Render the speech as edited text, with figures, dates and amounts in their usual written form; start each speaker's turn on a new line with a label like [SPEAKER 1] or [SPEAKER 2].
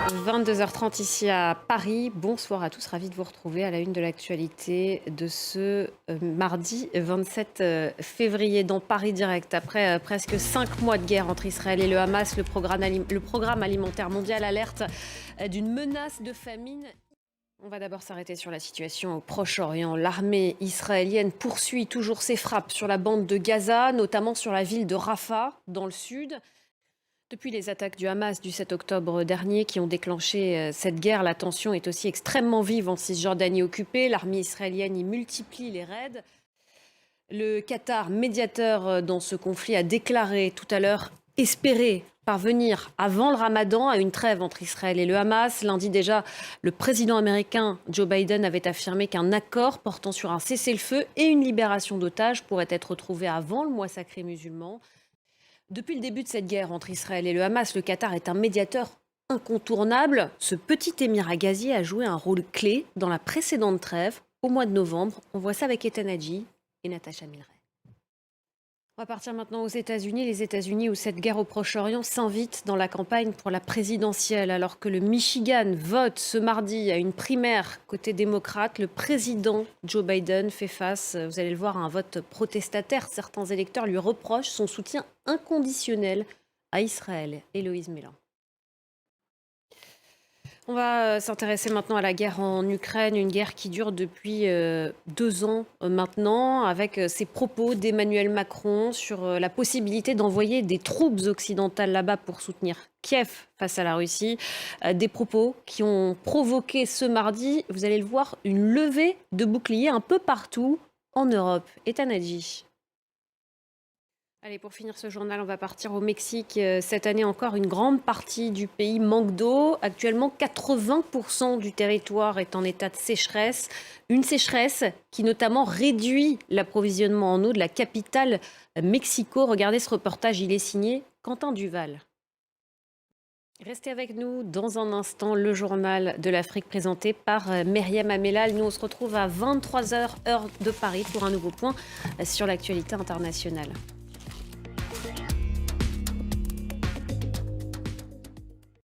[SPEAKER 1] 22h30 ici à Paris. Bonsoir à tous, ravi de vous retrouver à la une de l'actualité de ce mardi 27 février dans Paris Direct. Après presque 5 mois de guerre entre Israël et le Hamas, le programme alimentaire mondial alerte d'une menace de famine. On va d'abord s'arrêter sur la situation au Proche-Orient. L'armée israélienne poursuit toujours ses frappes sur la bande de Gaza, notamment sur la ville de Rafah, dans le sud. Depuis les attaques du Hamas du 7 octobre dernier qui ont déclenché cette guerre, la tension est aussi extrêmement vive en Cisjordanie occupée. L'armée israélienne y multiplie les raids. Le Qatar, médiateur dans ce conflit, a déclaré tout à l'heure espérer parvenir avant le Ramadan à une trêve entre Israël et le Hamas. Lundi déjà, le président américain Joe Biden avait affirmé qu'un accord portant sur un cessez-le-feu et une libération d'otages pourrait être trouvé avant le mois sacré musulman. Depuis le début de cette guerre entre Israël et le Hamas, le Qatar est un médiateur incontournable. Ce petit émirat gazier a joué un rôle clé dans la précédente trêve au mois de novembre. On voit ça avec Ethan Hadji et Natacha Milray. On va partir maintenant aux États-Unis. Les États-Unis où cette guerre au Proche-Orient s'invite dans la campagne pour la présidentielle. Alors que le Michigan vote ce mardi à une primaire côté démocrate, le président Joe Biden fait face, vous allez le voir, à un vote protestataire. Certains électeurs lui reprochent son soutien inconditionnel à Israël. Héloïse Mélan. On va s'intéresser maintenant à la guerre en Ukraine, une guerre qui dure depuis 2 ans maintenant, avec ces propos d'Emmanuel Macron sur la possibilité d'envoyer des troupes occidentales là-bas pour soutenir Kiev face à la Russie. Des propos qui ont provoqué ce mardi, vous allez le voir, une levée de boucliers un peu partout en Europe. Ethan Hadji. Allez, pour finir ce journal, on va partir au Mexique. Cette année encore, une grande partie du pays manque d'eau. Actuellement, 80% du territoire est en état de sécheresse. Une sécheresse qui notamment réduit l'approvisionnement en eau de la capitale Mexico. Regardez ce reportage, il est signé Quentin Duval. Restez avec nous dans un instant, le journal de l'Afrique présenté par Myriam Amellal. Nous, on se retrouve à 23h heure de Paris pour un nouveau point sur l'actualité internationale.